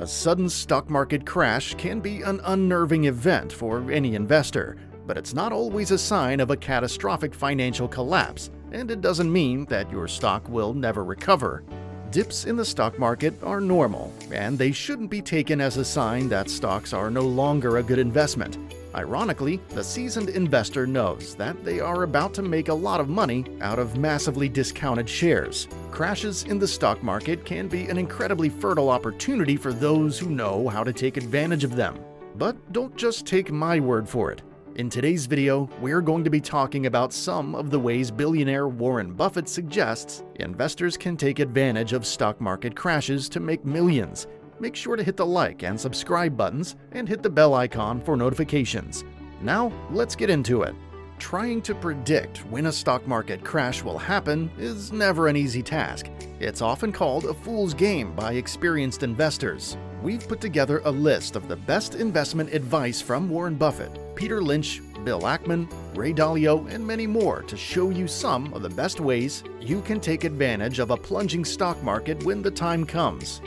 A sudden stock market crash can be an unnerving event for any investor, but it's not always a sign of a catastrophic financial collapse, and it doesn't mean that your stock will never recover. Dips in the stock market are normal, and they shouldn't be taken as a sign that stocks are no longer a good investment. Ironically, the seasoned investor knows that they are about to make a lot of money out of massively discounted shares. Crashes in the stock market can be an incredibly fertile opportunity for those who know how to take advantage of them. But don't just take my word for it. In today's video, we're going to be talking about some of the ways billionaire Warren Buffett suggests investors can take advantage of stock market crashes to make millions. Make sure to hit the like and subscribe buttons and hit the bell icon for notifications. Now, let's get into it. Trying to predict when a stock market crash will happen is never an easy task. It's often called a fool's game by experienced investors. We've put together a list of the best investment advice from Warren Buffett, Peter Lynch, Bill Ackman, Ray Dalio, and many more to show you some of the best ways you can take advantage of a plunging stock market when the time comes.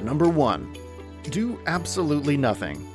Number 1. Do absolutely nothing.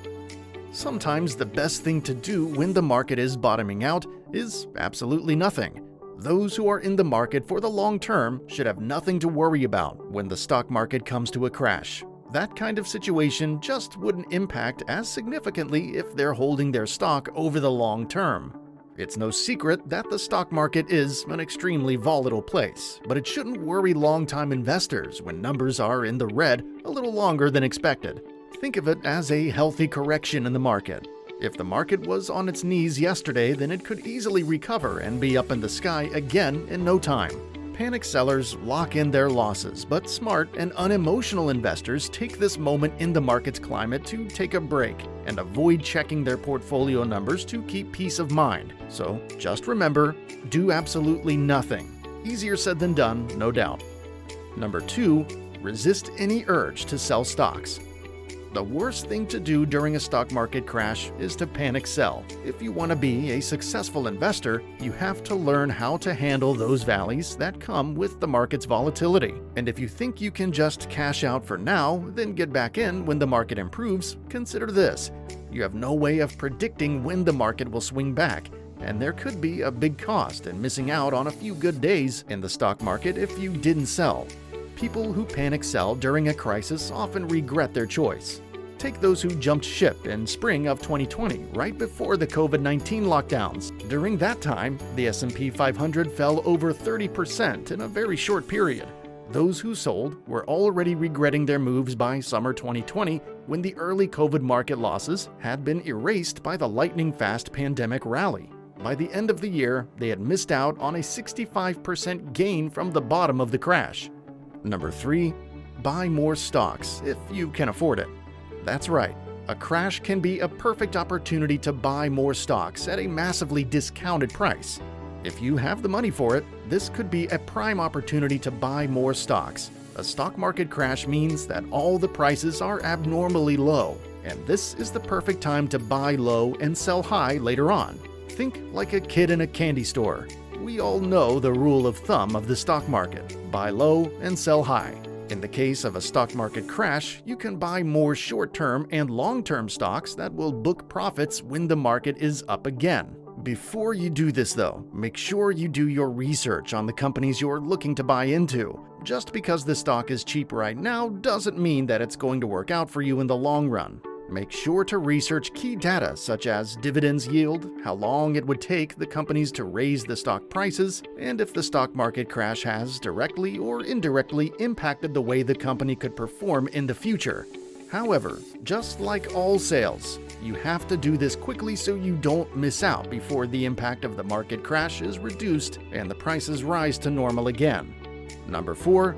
Sometimes the best thing to do when the market is bottoming out is absolutely nothing. Those who are in the market for the long term should have nothing to worry about when the stock market comes to a crash. That kind of situation just wouldn't impact as significantly if they're holding their stock over the long term. It's no secret that the stock market is an extremely volatile place, but it shouldn't worry long-time investors when numbers are in the red a little longer than expected. Think of it as a healthy correction in the market. If the market was on its knees yesterday, then it could easily recover and be up in the sky again in no time. Panic sellers lock in their losses, but smart and unemotional investors take this moment in the market's climate to take a break and avoid checking their portfolio numbers to keep peace of mind. So just remember, do absolutely nothing. Easier said than done, no doubt. Number 2, resist any urge to sell stocks. The worst thing to do during a stock market crash is to panic sell. If you want to be a successful investor, you have to learn how to handle those valleys that come with the market's volatility. And if you think you can just cash out for now, then get back in when the market improves, consider this. You have no way of predicting when the market will swing back, and there could be a big cost in missing out on a few good days in the stock market if you didn't sell. People who panic sell during a crisis often regret their choice. Take those who jumped ship in spring of 2020, right before the COVID-19 lockdowns. During that time, the S&P 500 fell over 30% in a very short period. Those who sold were already regretting their moves by summer 2020, when the early COVID market losses had been erased by the lightning-fast pandemic rally. By the end of the year, they had missed out on a 65% gain from the bottom of the crash. Number 3, buy more stocks if you can afford it. That's right, a crash can be a perfect opportunity to buy more stocks at a massively discounted price. If you have the money for it, this could be a prime opportunity to buy more stocks. A stock market crash means that all the prices are abnormally low, and this is the perfect time to buy low and sell high later on. Think like a kid in a candy store. We all know the rule of thumb of the stock market: buy low and sell high. In the case of a stock market crash, you can buy more short-term and long-term stocks that will book profits when the market is up again. Before you do this though, make sure you do your research on the companies you're looking to buy into. Just because the stock is cheap right now doesn't mean that it's going to work out for you in the long run. Make sure to research key data such as dividends yield, how long it would take the companies to raise the stock prices, and if the stock market crash has directly or indirectly impacted the way the company could perform in the future. However, just like all sales, you have to do this quickly so you don't miss out before the impact of the market crash is reduced and the prices rise to normal again. Number 4,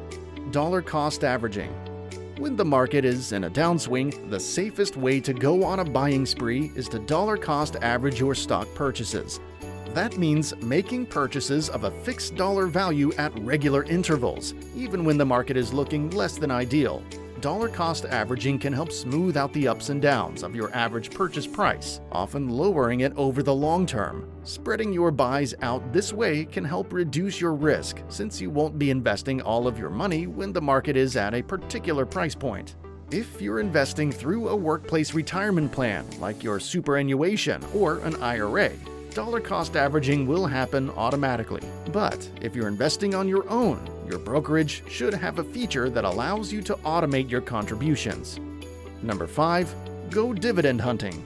dollar cost averaging. When the market is in a downswing, the safest way to go on a buying spree is to dollar cost average your stock purchases. That means making purchases of a fixed dollar value at regular intervals, even when the market is looking less than ideal. Dollar cost averaging can help smooth out the ups and downs of your average purchase price, often lowering it over the long term. Spreading your buys out this way can help reduce your risk, since you won't be investing all of your money when the market is at a particular price point. If you're investing through a workplace retirement plan, like your superannuation or an IRA, dollar cost averaging will happen automatically. But if you're investing on your own, your brokerage should have a feature that allows you to automate your contributions. Number 5. Go dividend hunting.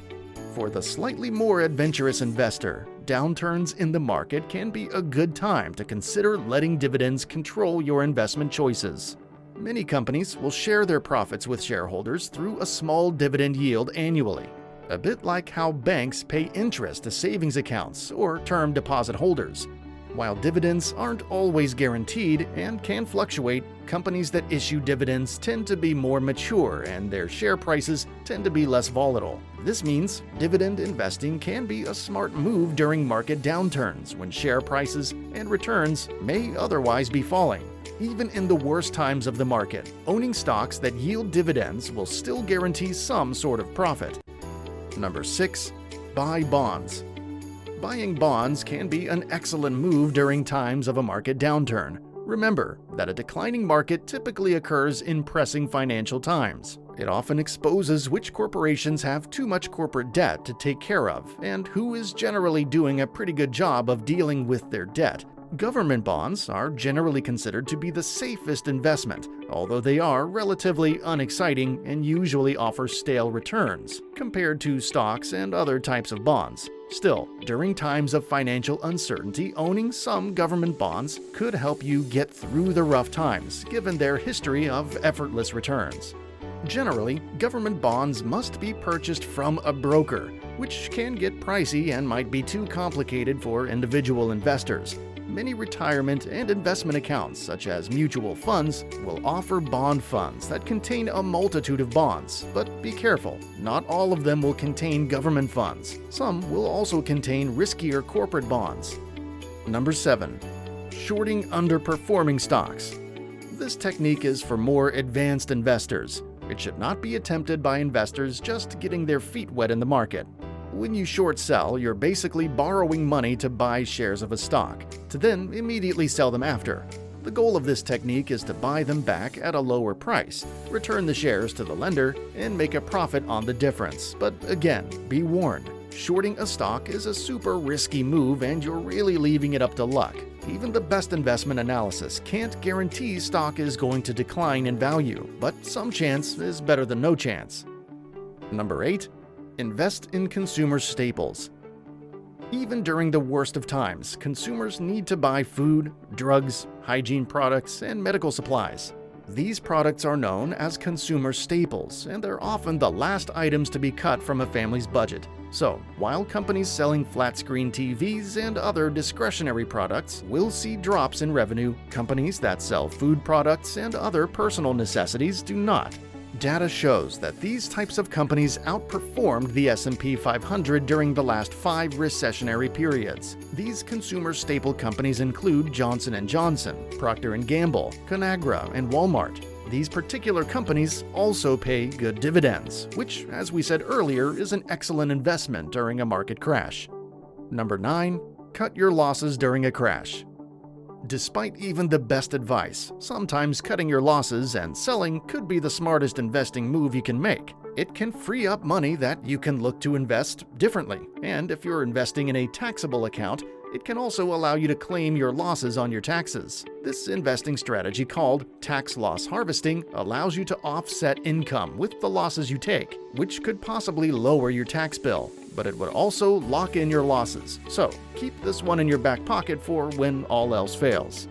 For the slightly more adventurous investor, downturns in the market can be a good time to consider letting dividends control your investment choices. Many companies will share their profits with shareholders through a small dividend yield annually, a bit like how banks pay interest to savings accounts or term deposit holders. While dividends aren't always guaranteed and can fluctuate, companies that issue dividends tend to be more mature and their share prices tend to be less volatile. This means dividend investing can be a smart move during market downturns when share prices and returns may otherwise be falling. Even in the worst times of the market, owning stocks that yield dividends will still guarantee some sort of profit. Number 6. Buy bonds. Buying bonds can be an excellent move during times of a market downturn. Remember that a declining market typically occurs in pressing financial times. It often exposes which corporations have too much corporate debt to take care of and who is generally doing a pretty good job of dealing with their debt. Government bonds are generally considered to be the safest investment, although they are relatively unexciting and usually offer stale returns compared to stocks and other types of bonds. Still, during times of financial uncertainty, owning some government bonds could help you get through the rough times, given their history of effortless returns. Generally, government bonds must be purchased from a broker, which can get pricey and might be too complicated for individual investors. Many retirement and investment accounts, such as mutual funds, will offer bond funds that contain a multitude of bonds. But be careful, not all of them will contain government funds. Some will also contain riskier corporate bonds. Number 7. Shorting underperforming stocks. This technique is for more advanced investors. It should not be attempted by investors just getting their feet wet in the market. When you short sell, you're basically borrowing money to buy shares of a stock, to then immediately sell them after. The goal of this technique is to buy them back at a lower price, return the shares to the lender, and make a profit on the difference. But again, be warned, shorting a stock is a super risky move and you're really leaving it up to luck. Even the best investment analysis can't guarantee stock is going to decline in value, but some chance is better than no chance. Number 8. Invest in consumer staples. Even during the worst of times, consumers need to buy food, drugs, hygiene products, and medical supplies. These products are known as consumer staples, and they're often the last items to be cut from a family's budget. So, while companies selling flat-screen TVs and other discretionary products will see drops in revenue, companies that sell food products and other personal necessities do not. Data shows that these types of companies outperformed the S&P 500 during the last 5 recessionary periods. These consumer staple companies include Johnson & Johnson, Procter & Gamble, Conagra, and Walmart. These particular companies also pay good dividends, which, as we said earlier, is an excellent investment during a market crash. Number 9. Cut your losses during a crash. Despite even the best advice, sometimes cutting your losses and selling could be the smartest investing move you can make. It can free up money that you can look to invest differently, and if you're investing in a taxable account, it can also allow you to claim your losses on your taxes. This investing strategy, called tax loss harvesting, allows you to offset income with the losses you take, which could possibly lower your tax bill. But it would also lock in your losses, so keep this one in your back pocket for when all else fails.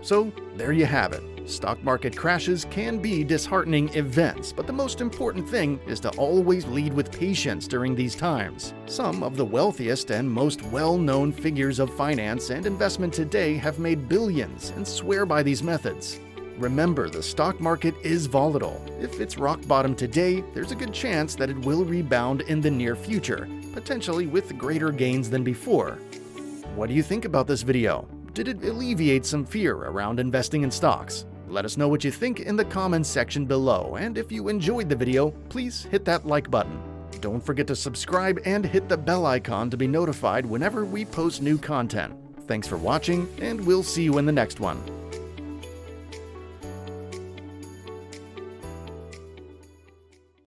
So there you have it. Stock market crashes can be disheartening events, but the most important thing is to always lead with patience during these times. Some of the wealthiest and most well-known figures of finance and investment today have made billions and swear by these methods. Remember, the stock market is volatile. If it's rock bottom today, there's a good chance that it will rebound in the near future, potentially with greater gains than before. What do you think about this video? Did it alleviate some fear around investing in stocks? Let us know what you think in the comments section below, and if you enjoyed the video, please hit that like button. Don't forget to subscribe and hit the bell icon to be notified whenever we post new content. Thanks for watching, and we'll see you in the next one.